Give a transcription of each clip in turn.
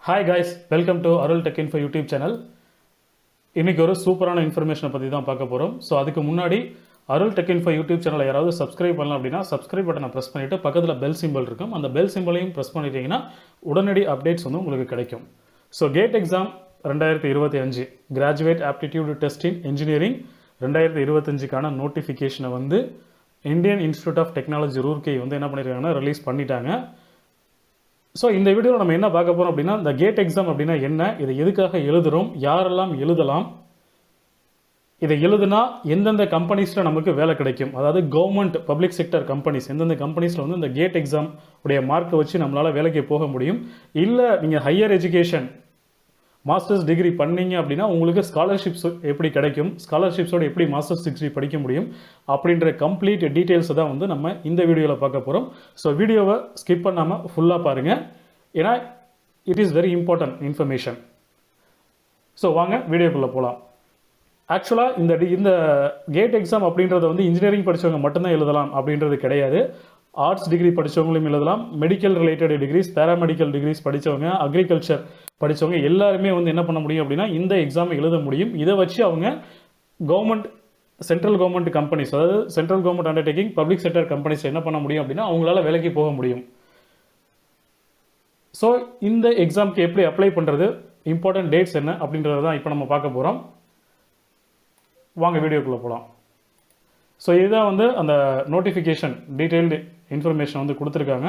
Hi guys, welcome to Arul tech info YouTube channel. இன்றைக்கி ஒரு சூப்பரான இன்ஃபர்மேஷனை பற்றி தான் பார்க்க போகிறோம். ஸோ அதுக்கு முன்னாடி அருள் டெக் இன்ஃபோ யூடியூப் சேனலை யாராவது சப்ஸ்கிரைப் பண்ணலாம் அப்படின்னா சப்ஸ்கிரைப் பட்டனை ப்ரெஸ் பண்ணிவிட்டு பக்கத்தில் பெல் சிம்பிள் இருக்கும். அந்த பெல் சிம்பிளையும் ப்ரெஸ் பண்ணிட்டீங்கன்னா உடனடி அப்டேட்ஸ் வந்து உங்களுக்கு கிடைக்கும். So GATE exam 2025 graduate aptitude test in engineering 2025க்கான நோட்டிஃபிகேஷனை வந்து Indian institute of technology Roorkee வந்து என்ன பண்ணியிருக்காங்கன்னா ரிலீஸ் பண்ணிட்டாங்க. ஸோ இந்த வீடியோவில் நம்ம என்ன பார்க்க போகிறோம் அப்படின்னா, இந்த கேட் எக்ஸாம் அப்படின்னா என்ன, இதை எதுக்காக எழுதுகிறோம், யாரெல்லாம் எழுதலாம், இதை எழுதுனா எந்தெந்த கம்பெனிஸில் நமக்கு வேலை கிடைக்கும், அதாவது கவர்மெண்ட் பப்ளிக் செக்டர் கம்பெனிஸ் எந்தெந்த கம்பெனிஸில் வந்து இந்த கேட் எக்ஸாம் உடைய மார்க்கை வச்சு நம்மளால் வேலைக்கு போக முடியும். இல்லை நீங்கள் ஹையர் எஜுகேஷன் மாஸ்டர்ஸ் டிகிரி பண்ணீங்க அப்படின்னா உங்களுக்கு ஸ்காலர்ஷிப்ஸ் எப்படி கிடைக்கும், ஸ்காலர்ஷிப்ஸோட எப்படி மாஸ்டர்ஸ் டிகிரி படிக்க முடியும் அப்படின்ற கம்ப்ளீட் டீட்டெயில்ஸை தான் வந்து நம்ம இந்த வீடியோவில் பார்க்க போகிறோம். ஸோ வீடியோவை ஸ்கிப் பண்ணாமல் ஃபுல்லாக பாருங்கள், ஏன்னா it is very important information. So வாங்க வீடியோக்குள்ளே போகலாம். ஆக்சுவலாக இந்த கேட் எக்ஸாம் அப்படின்றத வந்து இன்ஜினியரிங் படித்தவங்க மட்டும்தான் எழுதலாம் அப்படின்றது கிடையாது. ஆர்ட்ஸ் டிகிரி படித்தவங்களும் எழுதலாம், medical related degrees, paramedical degrees படித்தவங்க, அக்ரிகல்ச்சர் படித்தவங்க எல்லாருமே வந்து என்ன பண்ண முடியும் அப்படின்னா இந்த எக்ஸாமை எழுத முடியும். இதை வச்சு அவங்க கவர்மெண்ட் சென்ட்ரல் கவர்மெண்ட் கம்பெனிஸ், அதாவது central government undertaking public sector companies என்ன பண்ண முடியும் அப்படின்னா அவங்களால வேலைக்கு போக முடியும். ஸோ இந்த எக்ஸாமுக்கு எப்படி அப்ளை பண்ணுறது, இம்பார்ட்டன்ட் டேட்ஸ் என்ன அப்படின்றத தான் இப்போ நம்ம பார்க்க போகிறோம். வாங்க வீடியோக்குள்ளே போகலாம். ஸோ இதுதான் வந்து அந்த நோட்டிஃபிகேஷன் டீட்டெயில்டு இன்ஃபர்மேஷன் வந்து கொடுத்துருக்காங்க.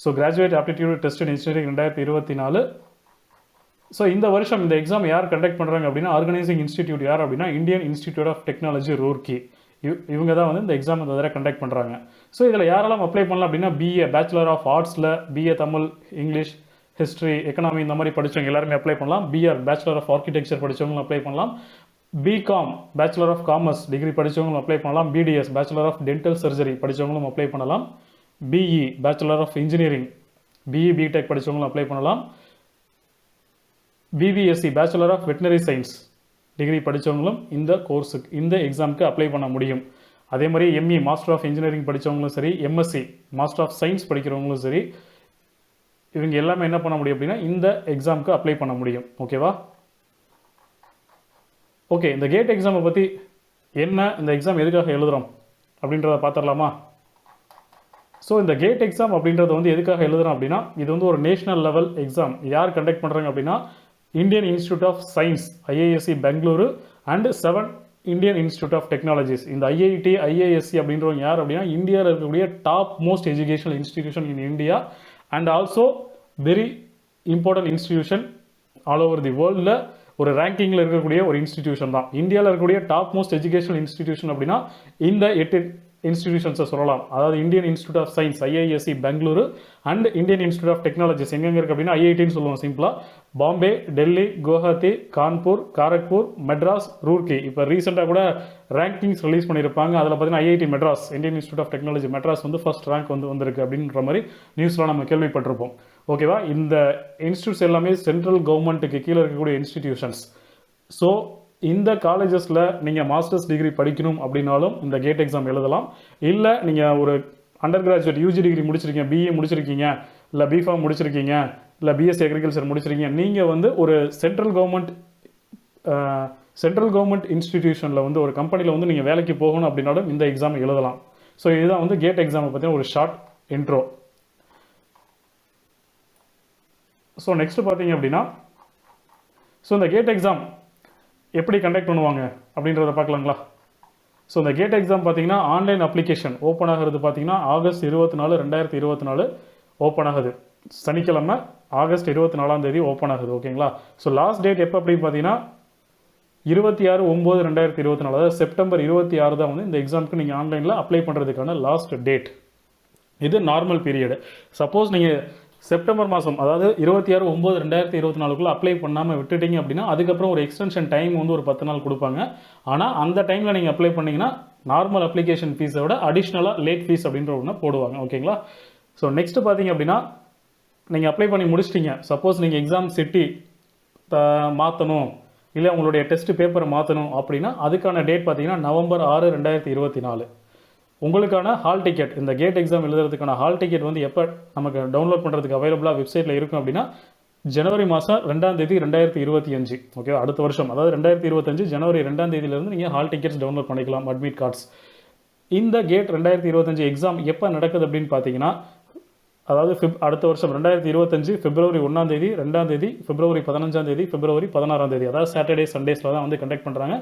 So graduate aptitude test in engineering 2024. So இந்த வருஷம் இந்த எக்ஸாம் யார் கண்டக்ட் பண்ணுறாங்க அப்படின்னா ஆர்கனைசிங் இன்ஸ்டிடியூட் யார் அப்படின்னா Indian institute of technology Roorkee. இவங்க தான் வந்து இந்த எக்ஸாம் இந்த தடவை கண்டக்ட் பண்ணுறாங்க. ஸோ இதில் யாரெல்லாம் அப்ளை பண்ணலாம் அப்படின்னா பிஏ பேச்சுலர் ஆஃப் ஆர்ட்ஸில் BA Tamil, English, history, economy இந்த மாதிரி படித்தவங்க எல்லாருமே அப்ளை பண்ணலாம். பிஆர் பேச்சுலர் ஆஃப் ஆர்கிடெக்சர் படித்தவங்களும் அப்ளை பண்ணலாம். BCom bachelor of commerce degree படித்தவங்களும் அப்ளை பண்ணலாம். BDS bachelor of dental surgery படித்தவங்களும் அப்ளை பண்ணலாம். BE bachelor of engineering, BE BTech படித்தவங்களும் அப்ளை பண்ணலாம். BVSc bachelor of veterinary science degree படித்தவங்களும் இந்த கோர்ஸுக்கு இந்த எக்ஸாமுக்கு அப்ளை பண்ண முடியும். அதே மாதிரி எம்இ மாஸ்டர் ஆஃப் இன்ஜினியரிங் படித்தவங்களும் சரி, எம்எஸ்சி மாஸ்டர் ஆஃப் சயின்ஸ் படிக்கிறவங்களும் சரி, இவங்க எல்லாமே என்ன பண்ண முடியும் அப்படின்னா இந்த எக்ஸாமுக்கு அப்ளை பண்ண முடியும். ஓகேவா? ஓகே, இந்த கேட் எக்ஸாமை பற்றி என்ன, இந்த எக்ஸாம் எதுக்காக எழுதுகிறோம் அப்படின்றத பார்த்துடலாமா? ஸோ இந்த கேட் எக்ஸாம் அப்படின்றத வந்து எதுக்காக எழுதுகிறோம் அப்படின்னா இது வந்து ஒரு நேஷனல் லெவல் எக்ஸாம். யார் கண்டக்ட் பண்ணுறாங்க அப்படின்னா Indian institute of science IISc Bengaluru and 7 Indian institute of technologies. இந்த ஐஐடி ஐஏஎஸ்சி அப்படின்றவங்க யார் அப்படின்னா இந்தியாவில் இருக்கக்கூடிய top most educational institution in India and also very important institution all over the வேர்ல்டில் ஒரு ரேங்கிங்கில் இருக்கக்கூடிய ஒரு இன்ஸ்டிடியூஷன் தான். இந்தியாவில் இருக்கக்கூடிய டாப் மோஸ்ட் எஜுகேஷனல் இன்ஸ்டிடியூஷன் அப்படின்னா இந்த 8 இன்ஸ்டிடியூஷன்ஸை சொல்லலாம். அதாவது Indian institute of science IISc Bengaluru and Indian institute of technologies எங்கெங்க இருக்குது அப்படின்னா ஐஐடின்னு சொல்லுவோம் சிம்பிளாக, பாம்பே, டெல்லி, குவஹாத்தி, கான்பூர், காரக்பூர், மெட்ராஸ், ரூர்க்கி. இப்போ ரீசெண்டாக கூட ரேங்கிங்ஸ் ரிலீஸ் பண்ணியிருப்பாங்க. அதில் பார்த்தீங்கன்னா IIT Madras, Indian institute of technology Madras வந்து ஃபர்ஸ்ட் ரேங்க் வந்திருக்கு அப்படின்ற மாதிரி நியூஸ்லாம் நம்ம கேள்விப்பட்டிருப்போம். ஓகேவா? இந்த இன்ஸ்டியூட்ஸ் எல்லாமே சென்ட்ரல் கவர்மெண்ட்டுக்கு கீழே இருக்கக்கூடிய இன்ஸ்டிடியூஷன்ஸ். ஸோ இந்த காலேஜஸில் நீங்கள் மாஸ்டர்ஸ் டிகிரி படிக்கணும் அப்படின்னாலும் இந்த கேட் எக்ஸாம் எழுதலாம். இல்லை நீங்கள் ஒரு அண்டர் கிராஜுவேட் யூஜி டிகிரி முடிச்சிருக்கீங்க, பிஏ முடிச்சிருக்கீங்க, இல்லை பிஃபார்ம் முடிச்சிருக்கீங்க, இல்லை பிஎஸ்சி அக்ரிகல்ச்சர் முடிச்சிருக்கீங்க, நீங்கள் வந்து ஒரு சென்ட்ரல் கவர்மெண்ட் இன்ஸ்டிடியூஷனில் வந்து ஒரு கம்பெனியில் வந்து நீங்கள் வேலைக்கு போகணும் அப்படின்னாலும் இந்த எக்ஸாம் எழுதலாம். ஸோ இதுதான் வந்து கேட் எக்ஸாமை பற்றின ஒரு ஷார்ட் இன்ட்ரோ. ஸோ நெக்ஸ்ட் பார்த்தீங்க அப்படின்னா ஸோ இந்த கேட் எக்ஸாம் எப்படி கண்டக்ட் பண்ணுவாங்க அப்படின்றத பார்க்கலாங்களா? ஸோ இந்த கேட் எக்ஸாம் பார்த்தீங்கன்னா ஆன்லைன் அப்ளிகேஷன் ஓப்பன் ஆகிறது பார்த்தீங்கன்னா ஆகஸ்ட் 24, 2024 ஓப்பன் ஆகுது. சனிக்கிழமை ஆகஸ்ட் 24 ஓப்பன் ஆகுது. ஓகேங்களா? ஸோ லாஸ்ட் டேட் எப்போ அப்படின்னு பார்த்தீங்கன்னா 26/9/2024, அதாவது செப்டம்பர் 26 தான் வந்து இந்த எக்ஸாமுக்கு நீங்கள் ஆன்லைனில் அப்ளை பண்ணுறதுக்கான லாஸ்ட் டேட். இது நார்மல் பீரியடு. சப்போஸ் நீங்கள் செப்டம்பர் மாதம் அதாவது 26/9/2024 அப்ளை பண்ணாமல் விட்டுட்டீங்க அப்படின்னா அதுக்கப்புறம் ஒரு எக்ஸ்டென்ஷன் டைம் வந்து ஒரு 10 நாள் கொடுப்பாங்க. ஆனால் அந்த டைமில் நீங்கள் அப்ளை பண்ணிங்கன்னா நார்மல் அப்ளிகேஷன் ஃபீஸை விட அடிஷ்னலாக லேட் ஃபீஸ் அப்படின்ற ஒன்று போடுவாங்க. ஓகேங்களா? ஸோ நெக்ஸ்ட்டு பார்த்தீங்க அப்படின்னா நீங்கள் அப்ளை பண்ணி முடிச்சிட்டிங்க. சப்போஸ் நீங்கள் எக்ஸாம் சிட்டி மாற்றணும், இல்லை உங்களுடைய டெஸ்ட் பேப்பரை மாற்றணும் அப்படின்னா அதுக்கான டேட் பார்த்தீங்கன்னா நவம்பர் 6, 2024. உங்களுக்கான ஹால் டிக்கெட், இந்த கேட் எக்ஸாம் எழுதுறதுக்கான ஹால் டிக்கெட் வந்து எப்போ நமக்கு டவுன்லோட் பண்ணுறதுக்கு அவைலபிளாக வெப்சைட்டில் இருக்கும் அப்படின்னா ஜனவரி மாதம் 2ஆம் தேதி 2025. ஓகே, அடுத்த வருஷம், அதாவது 2025 ஜனவரி 2ஆம் தேதியிலேருந்து நீங்கள் ஹால் டிக்கெட்ஸ் டவுன்லோட் பண்ணிக்கலாம், அட்மிட் கார்ட்ஸ். இந்த கேட் 2025 எக்ஸாம் எப்போ நடக்குது அப்படின்னு பார்த்தீங்கன்னா, அதாவது அடுத்த வருஷம் 2025 பிப்ரவரி 1ஆம் தேதி, 2ஆம் தேதி, பிப்ரவரி 15ஆம் தேதி, பிப்ரவரி 16ஆம் தேதி, அதாவது சாட்டர்டே சண்டேஸில் தான் வந்து கண்டக்ட் பண்ணுறாங்க.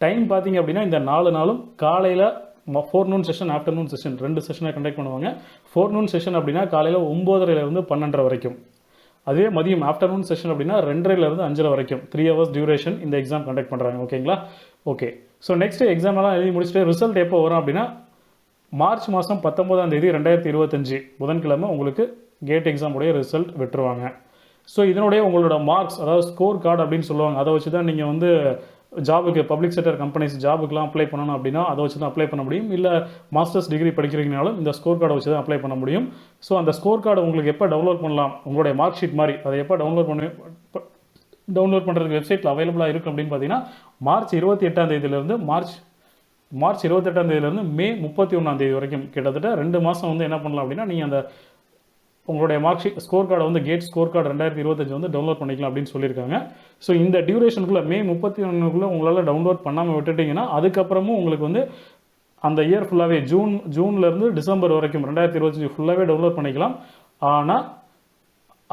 டைம் பார்த்தீங்க அப்படின்னா இந்த 4 நாளும் காலையில் ஃபோர்நூன் செஷன், ஆஃப்டர்நூன் செஷன், 2 செஷனை கண்டக்ட் பண்ணுவாங்க. ஃபோர்நூன் செஷன் அப்படின்னா காலையில் 9:30 12:30 வரைக்கும். அதே மதியம் ஆஃப்டர்நூன் செஷன் அப்படின்னா 2:30 5:00 வரைக்கும் 3 ஹவர்ஸ் டியூரேஷன் இந்த எக்ஸாம் கண்டக்ட் பண்ணுறாங்க. ஓகேங்களா? ஓகே. ஸோ நெக்ஸ்ட் எக்ஸாம்லாம் எழுதி முடிச்சுட்டு ரிசல்ட் எப்போ வரும் அப்படின்னா மார்ச் மாதம் 19ஆம் தேதி 2025 புதன்கிழமை உங்களுக்கு கேட் எக்ஸாமுடைய ரிசல்ட் விட்டுருவாங்க. ஸோ இதனுடைய உங்களோட மார்க்ஸ், அதாவது ஸ்கோர் கார்டு அப்படின்னு சொல்லுவாங்க, அதை வச்சு தான் நீங்கள் வந்து ஜாபுக்கு, பப்ளிக் செக்டர் கம்பெனிஸ் ஜாபுக்குலாம் அப்ளை பண்ணணும் அப்படின்னா அதை வச்சு தான் அப்ளை பண்ண முடியும். இல்லை மாஸ்டர்ஸ் டிகிரி படிக்கிறீங்கனாலும் இந்த ஸ்கோர் கார்டை வச்சு தான் அப்ளை பண்ண முடியும். ஸோ அந்த ஸ்கோர் கார்டு உங்களுக்கு எப்போ டவுன்லோட் பண்ணலாம், உங்களுடைய மார்க் ஷீட் மாதிரி அதை எப்போ டவுன்லோட் பண்ணுறதுக்கு வெப்சைட்டில் அவைலபிளாக இருக்குது அப்படின்னு பார்த்தீங்கன்னா மார்ச் 28ஆம் தேதியிலேருந்து மார்ச் 28ஆம் தேதியிலேருந்து மே 31ஆம் தேதி வரைக்கும் கிட்டத்தட்ட 2 மாதம் வந்து என்ன பண்ணலாம் அப்படின்னா நீங்கள் அந்த உங்களுடைய மார்க் ஷீட் ஸ்கோர் கார்டை வந்து கேட் ஸ்கோர் கார்டு 2025 வந்து டவுன்லோட் பண்ணிக்கலாம் அப்படின்னு சொல்லியிருக்காங்க. ஸோ இந்த டியூரேஷனுக்குள்ளே மே 31க்குள்ளே உங்களால் டவுன்லோட் பண்ணாமல் விட்டுட்டிங்கன்னா அதுக்கப்புறமும் உங்களுக்கு வந்து அந்த இயர் ஃபுல்லாகவே ஜூன்லேருந்து டிசம்பர் வரைக்கும் 2025 ஃபுல்லாகவே டவுன்லோட் பண்ணிக்கலாம். ஆனால்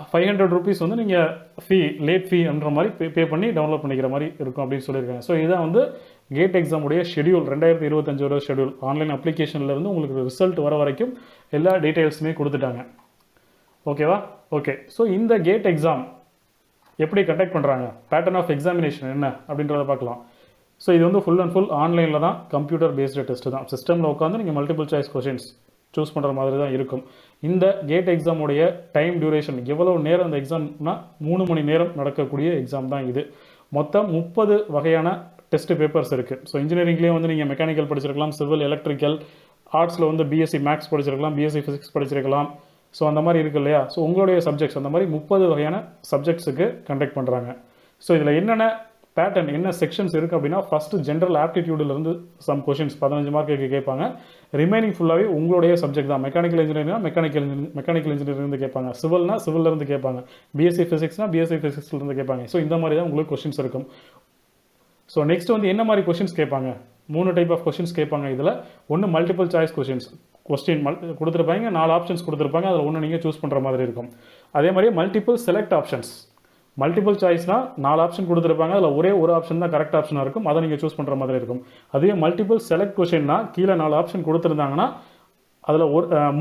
500 ருபீஸ் வந்து நீங்கள் லேட் ஃபீன்ற மாதிரி பே பண்ணி டவுன்லோட் பண்ணிக்கிற மாதிரி இருக்கும் அப்படின்னு சொல்லியிருக்காங்க. ஸோ இதான் வந்து கேட் எக்ஸாமுடைய ஷெடியூல், 2025 ஷெடியூல். ஆன்லைன் அப்ளிகேஷன்லேருந்து உங்களுக்கு ரிசல்ட் வர வரைக்கும் எல்லா டீட்டெயில்ஸுமே கொடுத்துட்டாங்க. ஓகேவா? ஓகே. ஸோ இந்த கேட் எக்ஸாம் எப்படி கண்டக்ட் பண்ணுறாங்க, பேட்டர்ன் ஆஃப் எக்ஸாமினேஷன் என்ன அப்படின்றத பார்க்கலாம். ஸோ இது வந்து ஃபுல் அண்ட் ஃபுல் ஆன்லைனில் தான், கம்ப்யூட்டர் பேஸ்டு டெஸ்ட்டு தான். சிஸ்டமில் உட்காந்து நீங்கள் மல்டிபிள் சாய்ஸ் கொஷின்ஸ் சூஸ் பண்ணுற மாதிரி தான் இருக்கும். இந்த கேட் எக்ஸாமுடைய டைம் டியூரேஷன் எவ்வளோ நேரம் அந்த எக்ஸாம்னா 3 மணி நேரம் நடக்கக்கூடிய எக்ஸாம் தான் இது. மொத்தம் 30 வகையான டெஸ்ட் பேப்பர்ஸ் இருக்குது. ஸோ இன்ஜினியரிங்லேயே வந்து நீங்கள் மெக்கானிக்கல் படிச்சிருக்கலாம், சிவில், எலக்ட்ரிக்கல், ஆர்ட்ஸில் வந்து பிஎஸ்சி மேக்ஸ் படிச்சிருக்கலாம், பிஎஸ்சி ஃபிசிக்ஸ் படிச்சிருக்கலாம். ஸோ அந்த மாதிரி இருக்குது இல்லையா? ஸோ உங்களுடைய சப்ஜெக்ட்ஸ் அந்த மாதிரி 30 வகையான சப்ஜெக்ட்ஸுக்கு கண்டக்ட் பண்ணுறாங்க. ஸோ இதில் என்னென்ன பேட்டர்ன், என்ன செக்ஷன்ஸ் இருக்குது அப்படின்னா, ஃபஸ்ட்டு ஜென்ரல் ஆப்டிடியூட்லேருந்து சம் கொஷின்ஸ் 15 மார்க்குக்கு கேட்பாங்க. ரிமைனிங் ஃபுல்லாகவே உங்களுடைய சப்ஜெக்ட் தான். மெக்கானிக்கல் இன்ஜினியரிங்னா மெக்கானிக்கல் இன்ஜினியரிங்லேருந்து கேட்பாங்க, சிவில்னா சிவில்லேருந்து கேட்பாங்க, பிஎஸ்சி ஃபிசிக்ஸ்னா பிஎஸ்சி ஃபிசிக்ஸ்லேருந்து கேட்பாங்க. ஸோ இந்த மாதிரி தான் உங்களுக்கு கொஷின்ஸ் இருக்கும். ஸோ நெக்ஸ்ட் வந்து என்ன மாதிரி கொஷின்ஸ் கேட்பாங்க, 3 டைப் ஆஃப் கொஷின்ஸ் கேட்பாங்க. இதில் ஒன்று மல்டிபிள் சாய்ஸ் கொஷின்ஸ், கொஸ்டின் கொடுத்துருப்பாங்க, 4 ஆப்ஷன்ஸ் கொடுத்துருப்பாங்க, அதில் ஒன்று நீங்கள் சூஸ் பண்ணுற மாதிரி இருக்கும். அதே மாதிரி மல்டிபிள் செலக்ட் ஆப்ஷன்ஸ். மல்டிபிள் சாய்ஸ்னால் 4 ஆப்ஷன் கொடுத்துருப்பாங்க, அதில் ஒரே ஒரு ஆப்ஷன் தான் கரெக்ட் ஆப்ஷனாக இருக்கும், அதை நீங்கள் சூஸ் பண்ணுற மாதிரி இருக்கும். அதே மல்டிபிள் செலக்ட் கொஷின்னா கீழே 4 ஆப்ஷன் கொடுத்துருந்தாங்கன்னா அதில்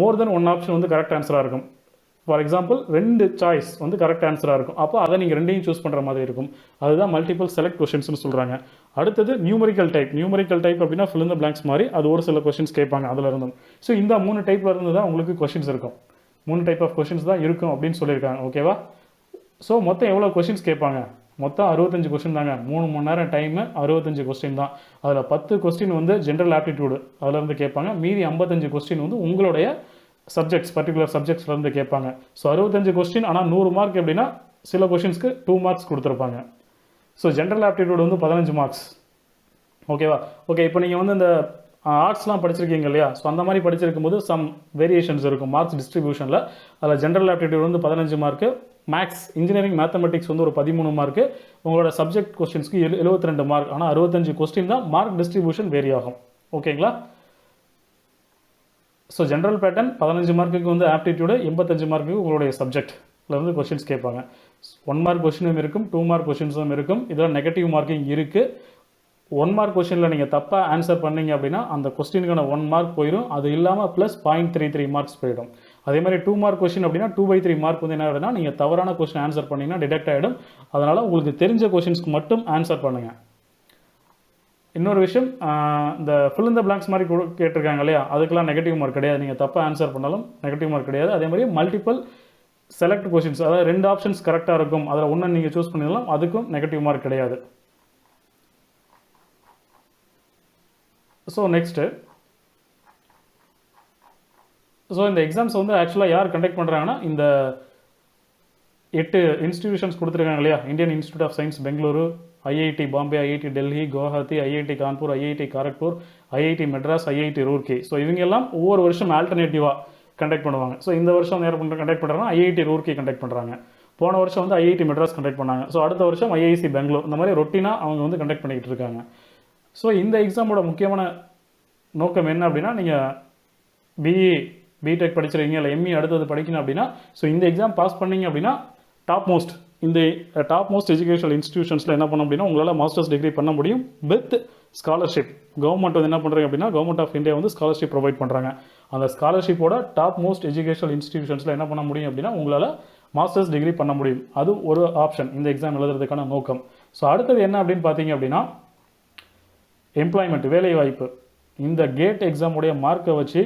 மோர் தென் 1 ஆப்ஷன் வந்து கரெக்ட் ஆன்சராக இருக்கும். ஃபார் எக்ஸாம்பிள் 2 சாய்ஸ் வந்து கரெக்ட் ஆன்சராக இருக்கும், அப்போ அதை நீங்கள் 2ஐயும் சூஸ் பண்ணுற மாதிரி இருக்கும். அதுதான் மல்டிபிள் செலக்ட் கொஷின்ஸ்னு சொல்கிறாங்க. அடுத்தது நியூமரிக்கல் டைப். நியூமரிக்கல் டைப் அப்படின்னா fill in the blanks மாதிரி, அது ஒரு சில கொஷின்ஸ் கேட்பாங்க அதில் இருந்தும். ஸோ இந்த 3 டைப்பில் இருந்து தான் உங்களுக்கு கொஷின்ஸ் இருக்கும். 3 டைப் ஆஃப் கொஷின்ஸ் தான் இருக்கும் அப்படின்னு சொல்லியிருக்காங்க. ஓகேவா? ஸோ மொத்தம் எவ்வளோ கொஷின்ஸ் கேட்பாங்க, மொத்தம் 65 கொஸ்டின் தாங்க. 3 மணி நேரம் டைமு, 65 கொஸ்டின் தான். அதில் 10 கொஸ்டின் வந்து ஜென்ரல் ஆப்டிடியூடு அதிலேருந்து கேட்பாங்க, மீதி 55 கொஸ்டின் வந்து உங்களுடைய சப்ஜெக்ட்ஸ், பர்டிகுலர் சப்ஜெக்ட்ஸ்லேருந்து கேட்பாங்க. ஸோ 65 கொஸ்டின், ஆனால் 100 மார்க் எப்படின்னா சில கொஷின்ஸ்க்கு 2 மார்க்ஸ் கொடுத்துருப்பாங்க. ஸோ ஜென்ரல் ஆப்டிடியூட் வந்து 15 மார்க்ஸ். ஓகேவா? ஓகே. இப்போ நீங்கள் வந்து இந்த ஆர்ட்ஸ்லாம் படிச்சிருக்கீங்க இல்லையா? ஸோ அந்த மாதிரி படிச்சிருக்கும் போது சம் வேரியேஷன்ஸ் இருக்கும் மார்க்ஸ் டிஸ்ட்ரிபியூஷனில். அதில் ஜென்ரல் ஆப்டிடியூட் வந்து 15 மார்க்கு, மேக்ஸ், இன்ஜினியரிங் மேத்தமெட்டிக்ஸ் வந்து ஒரு 13 மார்க்கு, உங்களோட சப்ஜெக்ட் கொஸ்டின்ஸ்க்கு 72 மார்க். ஆனால் 65 கொஸ்டின் தான், மார்க் டிஸ்ட்ரிபியூஷன் வேரி ஆகும். ஓகேங்களா? ஸோ ஜென்ரல் பேட்டர்ன் 15 மார்க்குக்கு வந்து ஆப்டிடியூடு, 85 மார்க்குக்கு உங்களுடைய சப்ஜெக்ட்லேருந்து கொஷின்ஸ் கேட்பாங்க. 1 மார்க் கொஷினும் இருக்கும், 2 மார்க் கொஷின்ஸும் இருக்கும். இதில் நெகட்டிவ் மார்க்கிங் இருக்குது. 1 மார்க் கொஷினில் நீங்கள் தப்பாக ஆன்சர் பண்ணீங்க அப்படின்னா அந்த கொஸ்டினுக்கான 1 மார்க் போயிடும். அது இல்லாமல் ப்ளஸ் 0.33 மார்க்ஸ் போயிடும். அதே மாதிரி 2 மார்க் கொஷின் அப்படின்னா 2/3 மார்க் வந்து என்ன ஆகிடும்னா, நீங்கள் தவறான கொஸ்டின் ஆன்சர் பண்ணிங்கன்னா டிடெக்ட் ஆகிடும். அதனால் உங்களுக்கு தெரிஞ்ச கொஷின்ஸ்க்கு மட்டும் ஆன்சர் பண்ணுங்கள். இன்னொரு விஷயம், இந்த fill in the blanks மாதிரி கேட்டிருக்காங்க இல்லையா, அதுக்கெல்லாம் நெகட்டிவ் மார்க் கிடையாது. நீங்கள் தப்பாக ஆன்சர் பண்ணாலும் நெகட்டிவ் மார்க் கிடையாது. அதே மாதிரி மல்டிபிள் செலக்ட் கொஷின்ஸ், அதாவது 2 ஆப்ஷன்ஸ் கரெக்டாக இருக்கும், அதில் ஒன்று நீங்கள் சூஸ் பண்ணிடலாம், அதுக்கும் நெகட்டிவ் மார்க் கிடையாது. ஸோ நெக்ஸ்ட்டு, ஸோ இந்த எக்ஸாம்ஸ் வந்து ஆக்சுவலாக யார் கண்டக்ட் பண்ணுறாங்கன்னா, இந்த 8 இன்ஸ்டிடியூஷன்ஸ் கொடுத்துருக்காங்க இல்லையா, Indian institute of science Bengaluru, IIT Bombay, IIT Delhi, Guwahati, IIT Kanpur, IIT Kharagpur, IIT Madras, IIT Roorkee. So இவங்க எல்லாம் ஒவ்வொரு வருஷம் ஆல்டர்னேட்டிவாக கண்டக்ட் பண்ணுவாங்க. ஸோ இந்த வருஷம் நேரம் கண்டக்ட் பண்ணுறாங்கன்னா ஐஐடி ரூர்க்கி கண்டக்ட் பண்ணுறாங்க. போன வருஷம் வந்து ஐஐடி மெட்ராஸ் கண்டக்ட் பண்ணாங்க. ஸோ அடுத்த வருஷம் ஐஐசி பெங்களூர். இந்த மாதிரி ரொட்டீனாக அவங்க வந்து கண்டக்ட் பண்ணிக்கிட்டு இருக்காங்க. ஸோ இந்த எக்ஸாமோட முக்கியமான நோக்கம் என்ன அப்படின்னா, நீங்கள் பிஇ பிடெக் படிச்சிருக்கீங்க இல்லை எம்இ அடுத்தது படிக்கணும் அப்படின்னா, ஸோ இந்த எக்ஸாம் பாஸ் பண்ணீங்க அப்படின்னா இந்த டாப் மோஸ்ட் எஜுகேஷனல் இன்ஸ்டிடியூஷன்ஸில் என்ன பண்ண அப்படின்னா உங்களால் மாஸ்டர்ஸ் டிகிரி பண்ண முடியும் வித் ஸ்காலர்ஷிப். கவர்மெண்ட் வந்து என்ன பண்ணுறாங்க அப்படின்னா, கவர்மெண்ட் ஆஃப் இந்தியா வந்து ஸ்காலர்ஷிப் ப்ரொவைட் பண்ணுறாங்க. அந்த ஸ்காலர்ஷிப்போட டாப் மோஸ்ட் எஜுகேஷனல் இன்ஸ்டிடியூஷன்ஸில் என்ன பண்ண முடியும் அப்படின்னா உங்களால் மாஸ்டர்ஸ் டிகிரி பண்ண முடியும். அது ஒரு ஆப்ஷன் இந்த எக்ஸாம் எழுதுறதுக்கான நோக்கம். ஸோ அடுத்தது என்ன அப்படின்னு பார்த்தீங்க அப்படின்னா, எம்ப்ளாய்மெண்ட், வேலை வாய்ப்பு. இந்த கேட் எக்ஸாமுடைய மார்க்கை வச்சு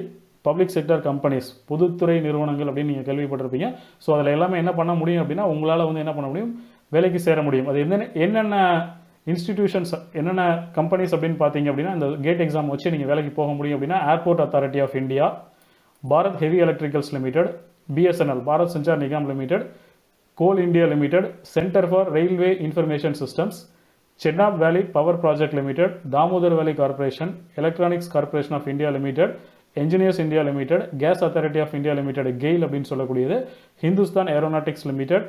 பப்ளிக் செக்டர் கம்பெனிஸ், பொதுத்துறை நிறுவனங்கள் அப்படின்னு நீங்கள் கேள்விப்பட்டிருப்பீங்க. ஸோ அதில் எல்லாமே என்ன பண்ண முடியும் அப்படின்னா உங்களால் வந்து என்ன பண்ண முடியும், வேலைக்கு சேர முடியும். அது என்னென்ன இன்ஸ்டிடியூஷன்ஸ், என்னென்ன கம்பெனிஸ் அப்படின்னு பார்த்தீங்க அப்படின்னா இந்த கேட் எக்ஸாம் வச்சு நீங்கள் வேலைக்கு போக முடியும் அப்படின்னா airport authority of India, Bharat heavy electricals limited, BSNL Bharat Sanchar Nigam limited, coal India limited, centre for railway information systems, Chenab valley power project limited, Damodar valley corporation, electronics corporation of India limited, engineers India limited, gas authority of India limited GAIL அப்படின்னு சொல்லக்கூடியது, Hindustan aeronautics limited,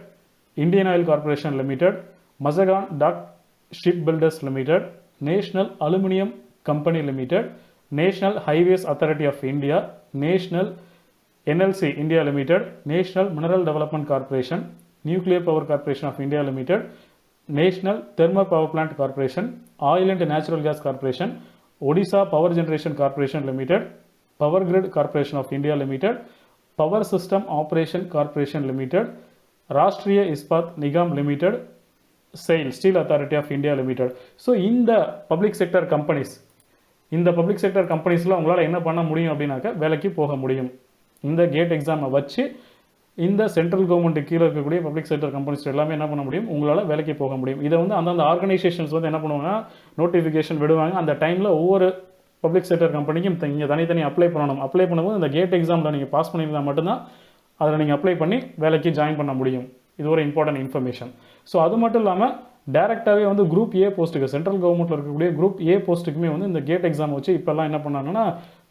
Indian oil corporation limited, Mazagon dock ship builders limited, national aluminium company limited, national highways authority of India, national NLC India limited, national mineral development corporation, nuclear power corporation of India limited, national thermal power plant corporation, oil and natural gas corporation, Odisha power generation corporation limited, power grid corporation of India limited, power system operation corporation limited, Rashtriya Ispat Nigam limited, SAIL steel authority of India limited. So இந்த public sector கம்பெனிஸில் உங்களால் என்ன பண்ண முடியும் அப்படின்னாக்க வேலைக்கு போக முடியும். இந்த கேட் எக்ஸாமை வச்சு இந்த சென்ட்ரல் கவர்மெண்ட்டு கீழே இருக்கக்கூடிய பப்ளிக் செக்டர் கம்பெனிஸ் எல்லாமே என்ன பண்ண முடியும், உங்களால் வேலைக்கு போக முடியும். இதை வந்து அந்தந்த ஆர்கனைசேஷன்ஸ் வந்து என்ன பண்ணுவாங்கன்னா நோட்டிஃபிகேஷன் விடுவாங்க. அந்த டைமில் ஒவ்வொரு பப்ளிக் செக்டர் கம்பெனிக்கும் நீங்கள் தனித்தனி அப்ளை பண்ணணும். அப்ளை பண்ணும்போது இந்த கேட் எக்ஸாமில் நீங்கள் பாஸ் பண்ணியிருந்தால் மட்டும்தான் அதில் நீங்கள் அப்ளை பண்ணி வேலைக்கு ஜாயின் பண்ண முடியும். இது ஒரு இம்பார்ட்டன்ட் இன்ஃபர்மேஷன். ஸோ அது மட்டும் இல்லாமல் டேரெக்டாகவே வந்து குரூப் ஏ போஸ்ட்டுக்கு, சென்ட்ரல் கவர்மெண்ட்டில் இருக்கக்கூடிய குரூப் ஏ போஸ்ட்டுக்குமே வந்து இந்த கேட் எக்ஸாம் வச்சு இப்போல்லாம் என்ன பண்ணாங்கன்னா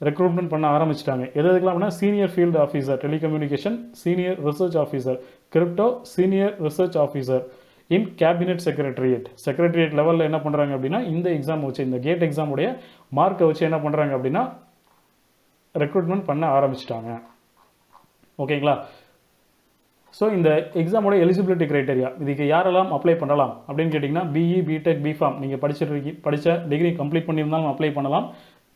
ரெக்ரூட்மெண்ட் பண்ண ஆரம்பிச்சிட்டாங்க. எதுக்கெல்லாம்னா senior field officer telecommunication, senior research officer crypto, senior research officer in cabinet secretariat லெவலில் என்ன பண்ணுறாங்க அப்படின்னா இந்த எக்ஸாம் வச்சு, இந்த கேட் எக்ஸாமுடைய மார்க்கை வச்சு என்ன பண்ணுறாங்க அப்படின்னா ரெக்ரூட்மெண்ட் பண்ண ஆரம்பிச்சிட்டாங்க. ஓகேங்களா? ஸோ இந்த எக்ஸாமோட எலிஜிபிலிட்டி க்ரைட்டீரியா, இதுக்கு யாரெல்லாம் அப்ளை பண்ணலாம் அப்படின்னு கேட்டிங்கன்னா பிஇ பிடெக் பிஃபார்ம் நீங்கள் படித்த டிகிரி கம்ப்ளீட் பண்ணியிருந்தாலும் அப்ளை பண்ணலாம்.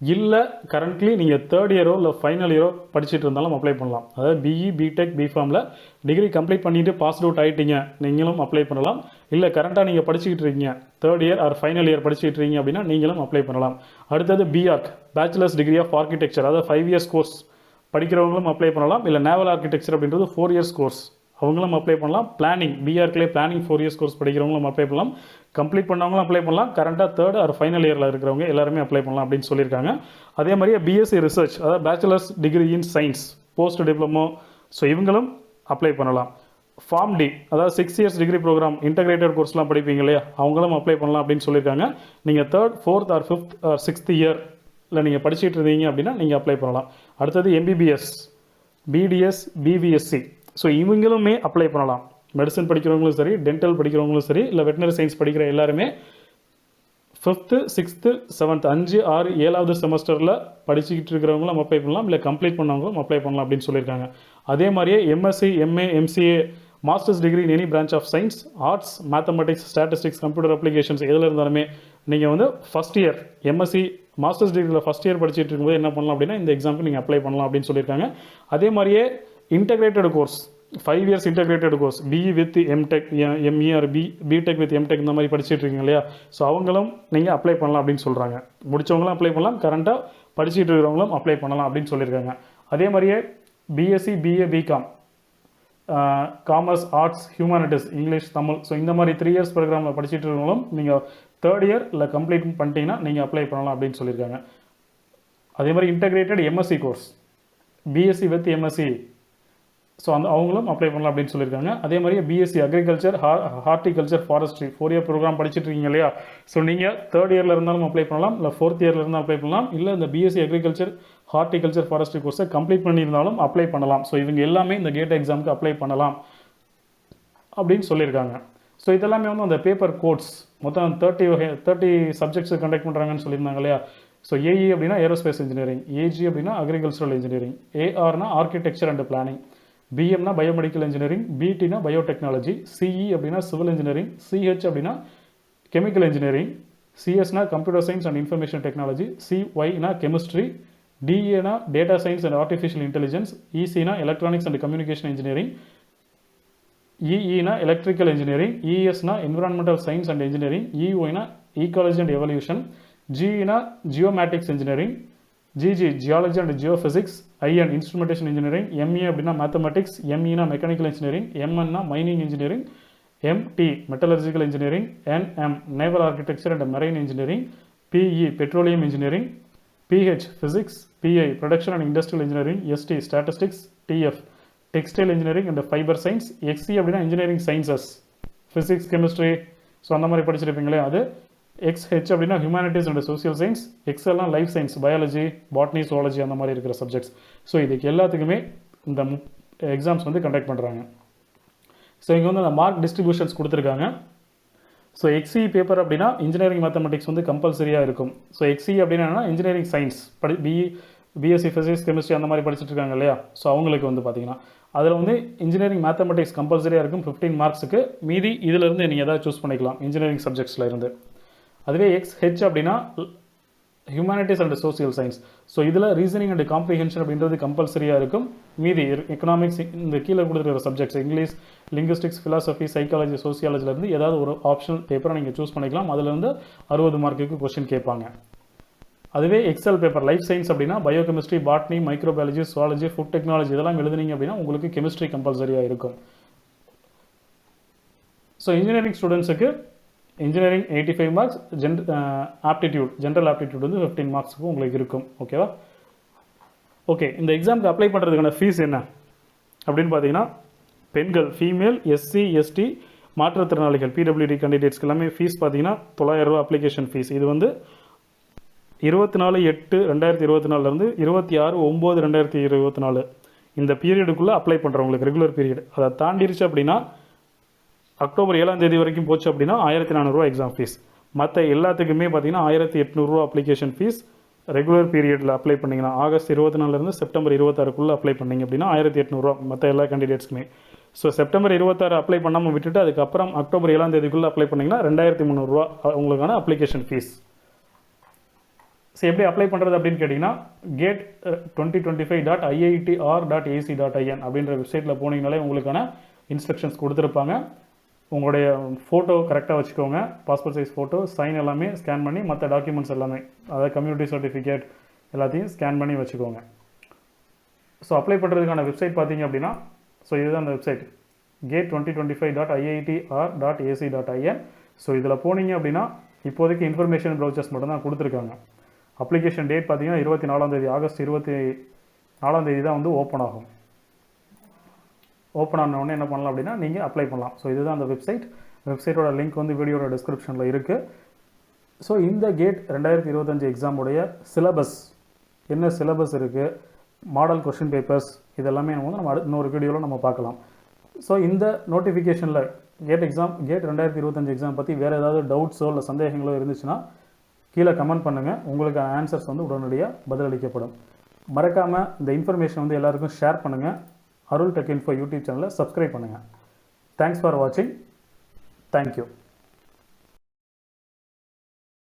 இல்லை கரண்ட்லி நீங்கள் தேர்ட் இயரோ இல்லை ஃபைனல் இயரோ படிச்சுட்டு இருந்தாலும் அப்ளை பண்ணலாம். அதாவது பிஇ பிடெக் பிஃபார்மில் டிகிரி கம்ப்ளீட் பண்ணிவிட்டு பாஸ் அவுட் ஆகிட்டீங்க நீங்களும் அப்ளை பண்ணலாம். இல்லை கரண்ட்டாக நீங்கள் படிச்சுக்கிட்டு இருக்கீங்க, third year or final year படிச்சுட்டு இருக்கீங்க அப்படின்னா நீங்களும் அப்ளை பண்ணலாம். அடுத்தது BArch bachelors degree of architecture, அதாவது 5 இயர்ஸ் கோர்ஸ் படிக்கிறவங்களும் அப்ளை பண்ணலாம். இல்லை நேவல் ஆர்கிடெக்சர் அப்படின்றது 4 இயர்ஸ் கோர்ஸ், அவங்களும் அப்ளை பண்ணலாம். பிளானிங் பிஆர்க்லேயே பிளானிங் 4 இயர்ஸ் கோர்ஸ் படிக்கிறவங்களும் அப்ளை பண்ணலாம். கம்ப்ளீட் பண்ணவங்களும் அப்ளை பண்ணலாம். கரண்ட்டாக தேர்ட் ஆர் ஃபைனல் இயரில் இருக்கிறவங்க எல்லாருமே அப்ளை பண்ணலாம் அப்படின்னு சொல்லியிருக்காங்க. அதே மாதிரியே பிஎஸ்சி ரிசர்ச், அதாவது bachelors degree in science, post diploma, so இவங்களும் அப்ளை பண்ணலாம். ஃபார்ம் டி, அதாவது 6 இயர்ஸ் டிகிரி ப்ரோக்ராம் இன்டகிரேட்டட் கோர்ஸ்லாம் படிப்பீங்க இல்லையா, அவங்களும் அப்ளை பண்ணலாம் அப்படின்னு சொல்லியிருக்காங்க. நீங்கள் third, fourth or fifth or 6th இயரில் நீங்கள் படிச்சுட்டு இருந்தீங்க அப்படின்னா நீங்கள் அப்ளை பண்ணலாம். அடுத்தது எம்பிபிஎஸ், பிடிஎஸ், பிவிஎஸ்சி, ஸோ இவங்களுமே அப்ளை பண்ணலாம். மெடிசன் படிக்கிறவங்களும் சரி, டென்டல் படிக்கிறவங்களும் சரி, இல்லை வெட்டினரி சயின்ஸ் படிக்கிற எல்லாருமே 5th, 6th, 7th 5, 6, 7வது செமஸ்டரில் படிச்சுக்கிட்டு இருக்கிறவங்களும் அப்ளை பண்ணலாம். இல்லை கம்ப்ளீட் பண்ணவங்களும் அப்ளை பண்ணலாம் அப்படின்னு சொல்லியிருக்காங்க. அதே மாதிரியே MSc, MA, MCA, masters degree in any branch of science, arts, mathematics, statistics, computer applications எதில் இருந்தாலுமே நீங்கள் வந்து ஃபஸ்ட் இயர் எம்எஸ்சி மாஸ்டர்ஸ் டிகிரியில் ஃபஸ்ட் இயர் படிச்சுட்டு இருக்கும்போது என்ன பண்ணலாம் அப்படின்னா இந்த எக்ஸாமுக்கு நீங்கள் அப்ளை பண்ணலாம் அப்படின்னு சொல்லியிருக்காங்க. அதே மாதிரியே integrated course, 5 years integrated course, BE with MTech, ME or BTech with MTech இந்த மாதிரி படிச்சுட்டு இருக்கீங்க இல்லையா, ஸோ அவங்களும் நீங்கள் அப்ளை பண்ணலாம் அப்படின்னு சொல்கிறாங்க. முடித்தவங்களும் அப்ளை பண்ணலாம், கரண்ட்டாக படிச்சுட்டு இருக்கிறவங்களும் அப்ளை பண்ணலாம் அப்படின்னு சொல்லியிருக்காங்க. அதே மாதிரியே BSc, BA, BCom, commerce, arts, humanities, English, Tamil, so இந்த மாதிரி 3 இயர்ஸ் ப்ரோக்ராமில் படிச்சுட்டு இருக்கவங்களும் நீங்கள் தேர்ட் இயர் இல்லை கம்ப்ளீட் பண்ணிட்டீங்கன்னா நீங்கள் அப்ளை பண்ணலாம் அப்படின்னு சொல்லியிருக்காங்க. அதே மாதிரி integrated MSc course, BSc with MSc, so அவங்களும் அப்ளை பண்ணலாம் அப்படின்னு சொல்லியிருக்காங்க. அதே மாதிரி BSc agriculture, horticulture, forestry 4 year program படிச்சுட்டு இருக்கீங்க இல்லையா, ஸோ நீங்கள் தேர்ட் இயரில் இருந்தாலும் அப்ளை பண்ணலாம், இல்லை 4th இயரில் இருந்தாலும் அப்ளை பண்ணலாம், இல்லை இந்த பிஎஸ்சி அக்ரிகல்ச்சர், ஹார்டிகல்ச்சர், ஃபாரஸ்ட்ரி கோர்ஸை கம்ப்ளீட் பண்ணியிருந்தாலும் அப்ளை பண்ணலாம். ஸோ இவங்க எல்லாமே இந்த கேட் எக்ஸாமுக்கு அப்ளை பண்ணலாம் அப்படின்னு சொல்லியிருக்காங்க. ஸோ இதெல்லாமே வந்து அந்த பேப்பர் கோட்ஸ் மொத்தம் 30 சப்ஜெக்ட்ஸ் கண்டக்ட் பண்ணுறாங்கன்னு சொல்லியிருந்தாங்க இல்லையா. ஸோ ஏஇ அப்படின்னா ஏரோஸ்பேஸ் இன்ஜினியரிங், ஏஜி அப்படின்னா அக்ரிகல்ச்சரல் இன்ஜினியரிங், ஏஆர்னா ஆர்கிடெக்சர் அண்ட் பிளானிங், பிஎம்னா பயோமெடிக்கல் இன்ஜினியரிங், பிடினா பயோடெக்னாலஜி, சிஇ அப்படின்னா சிவில் இன்ஜினியரிங், சிஹெச் அப்படின்னா கெமிக்கல் இன்ஜினியரிங், சிஎஸ்னா computer science and information technology, சிஒய்னா கெமிஸ்ட்ரி, டிஏனா data science and artificial intelligence, இசினா எலக்ட்ரானிக்ஸ் அண்ட் கம்யூனிகேஷன் இன்ஜினியரிங், இஇனா எலக்ட்ரிக்கல் இன்ஜினியரிங், இஎஸ்னா என்விரான்மெண்டல் சயின்ஸ் அண்ட் இன்ஜினியரிங், இஒய்னா ஈகாலஜி அண்ட் எவல்யூஷன், ஜிஇனா geomatics engineering, GG geology and geophysics, IN instrumentation engineering, MA அப்படின்னா mathematics, எம்இனா mechanical engineering, எம்என்னா mining engineering, MT metallurgical engineering, NM naval architecture and marine engineering, PE petroleum engineering, PH physics, PI production and industrial engineering, ST statistics, TF textile engineering and fibre science, XE அப்படின்னா engineering sciences, physics chemistry, so அந்த மாதிரி படிச்சிருப்பீங்களே அது. XH அப்படின்னா humanities and social science, எக்ஸ்எல்லாம் life science, biology, botany, zoology அந்த மாதிரி இருக்கிற சப்ஜெக்ட்ஸ். ஸோ இதுக்கு எல்லாத்துக்குமே இந்த எக்ஸாம்ஸ் வந்து கண்டக்ட் பண்ணுறாங்க. ஸோ இங்கே வந்து அந்த மார்க் டிஸ்ட்ரிபியூஷன்ஸ் கொடுத்துருக்காங்க. ஸோ எக்ஸி பேப்பர் அப்படின்னா இன்ஜினியரிங் மேத்தமெட்டிக்ஸ் வந்து கம்பல்சரியாக இருக்கும். ஸோ எக்ஸி அப்படின்னா engineering science BSc physics chemistry அந்த மாதிரி படிச்சுட்டு இருக்காங்க இல்லையா. ஸோ அவங்களுக்கு வந்து பார்த்தீங்கன்னா அதில் வந்து இன்ஜினியரிங் மேத்தமெட்டிக்ஸ் கம்பல்சரியாக இருக்கும் 15 மார்க்ஸுக்கு. மீதி இதிலிருந்து நீங்கள் எதாவது சூஸ் பண்ணிக்கலாம் இன்ஜினியரிங் சப்ஜெக்ட்ஸில் இருந்து. அதுவே எக்ஸ்ஹெச் அப்படின்னா humanities and social science. So இதில் ரீசனிங் அண்ட் காம்ப்ரிஹென்ஷன் அப்படின்றது கம்பல்சரியாக இருக்கும். மீதி எக்கனாமிக்ஸ் இந்த கீழே கொடுத்துருக்கிற subjects English, linguistics, philosophy, psychology, சோசியாலஜிலேருந்து ஏதாவது ஒரு ஆப்ஷனல் பேப்பரை நீங்கள் சூஸ் பண்ணிக்கலாம். அதிலிருந்து 60 மார்க்குக்கு கொஸ்டின் கேட்பாங்க. அதுவே எக்ஸல் பேப்பர் லைஃப் சயின்ஸ் அப்படின்னா biochemistry, botany, microbiology, zoology, food technology இதெல்லாம் எழுதுனீங்க அப்படின்னா உங்களுக்கு கெமிஸ்ட்ரி கம்பல்சரியாக இருக்கும். ஸோ இன்ஜினியரிங் ஸ்டூடெண்ட்ஸுக்கு engineering 85 marks, aptitude general aptitude வந்து 15 மார்க்ஸுக்கும் உங்களுக்கு இருக்கும். ஓகேவா? ஓகே, இந்த எக்ஸாமுக்கு அப்ளை பண்ணுறதுக்கான ஃபீஸ் என்ன அப்படின்னு பார்த்தீங்கன்னா, பெண்கள் ஃபீமேல், எஸ்சி, எஸ்டி, மாற்றுத்திறனாளிகள் பிடபிள்யூடி கேண்டிடேட்ஸ்க்கு எல்லாமே ஃபீஸ் பார்த்தீங்கன்னா 900 ரூபா அப்ளிகேஷன் ஃபீஸ். இது வந்து 24/8/2024 26/9/2024 இந்த பீரியடுக்குள்ளே அப்ளை பண்ணுறவங்களுக்கு ரெகுலர் பீரியட். அதை தாண்டிடுச்சு அப்படின்னா அக்டோபர் 7ஆம் தேதி வரைக்கும் போச்சு அப்படின்னா 1400 ரூபா எக்ஸாம் ஃபீஸ். மற்ற எல்லாத்துக்குமே பார்த்தீங்கன்னா 1800 ரூபா அப்ளிகேஷன் ஃபீஸ். ரெகுலர் பீரியடில் அப்ளை பண்ணிங்கன்னா ஆகஸ்ட் 24 செப்டம்பர் 26 அப்ளை பண்ணிங்க அப்படின்னா 1800 ரூபா மற்ற எல்லா கேண்டிடேட்ஸ்க்குமே. ஸோ செப்டம்பர் 26 அப்ளை பண்ணாமல் விட்டுட்டு அதுக்கப்புறம் அக்டோபர் 7ஆம் தேதிக்குள்ளே அப்ளை பண்ணிங்கன்னா 2300 ரூபா உங்களுக்கான அப்ளிகேஷன் ஃபீஸ். ஸோ எப்படி அப்ளை பண்ணுறது அப்படின்னு கேட்டிங்கன்னா, gate2025.iitr.ac.in அப்படின்ற வெப்சைட்டில் போனீங்கனாலே உங்களுக்கான இன்ஸ்ட்ரக்ஷன்ஸ் கொடுத்துருப்பாங்க. உங்களுடைய ஃபோட்டோ கரெக்டாக வச்சுக்கோங்க, பாஸ்போர்ட் சைஸ் ஃபோட்டோ, சைன் எல்லாமே ஸ்கேன் பண்ணி மற்ற டாக்குமெண்ட்ஸ் எல்லாமே அதாவது கம்யூனிட்டி சர்டிஃபிகேட் எல்லாத்தையும் ஸ்கேன் பண்ணி வச்சுக்கோங்க. ஸோ அப்ளை பண்ணுறதுக்கான வெப்சைட் பார்த்தீங்க அப்படின்னா, ஸோ இதுதான் அந்த வெப்சைட் gate2025.iitr.ac.in. ஸோ இதில் போனீங்க அப்படின்னா இப்போதைக்கு இன்ஃபர்மேஷன் ப்ரௌச்சர்ஸ் மட்டும் தான் கொடுத்துருக்காங்க. அப்ளிகேஷன் டேட் பார்த்தீங்கன்னா 24ஆம் தேதி ஆகஸ்ட் 24ஆம் தேதி தான் வந்து ஓப்பன் ஆகும். ஓப்பன் ஆன உடனே என்ன பண்ணலாம் அப்படின்னா நீங்கள் அப்ளை பண்ணலாம். ஸோ இதுதான் அந்த வெப்சைட்டோட லிங்க் வந்து வீடியோட டிஸ்கிரிப்ஷனில் இருக்குது. ஸோ இந்த கேட் 2025 எக்ஸாமுடைய சிலபஸ் என்ன சிலபஸ் இருக்குது, மாடல் கொஸ்டின் பேப்பர்ஸ் இதெல்லாமே வந்து நம்ம இன்னொரு வீடியோவில் நம்ம பார்க்கலாம். ஸோ இந்த நோட்டிஃபிகேஷனில் கேட் 2025 எக்ஸாம் பற்றி வேறு ஏதாவது டவுட்ஸோ இல்லை சந்தேகங்களோ இருந்துச்சுன்னா கீழே கமெண்ட் பண்ணுங்கள். உங்களுக்கு ஆன்சர்ஸ் வந்து உடனடியாக பதிலளிக்கப்படும். மறக்காமல் இந்த இன்ஃபர்மேஷன் வந்து எல்லாருக்கும் ஷேர் பண்ணுங்கள். அருள் டெக் இன்ஃபோ யூடியூப் சேனலை சப்ஸ்கிரைப் பண்ணுங்கள். தேங்க்ஸ் ஃபார் வாட்சிங். தேங்க்யூ.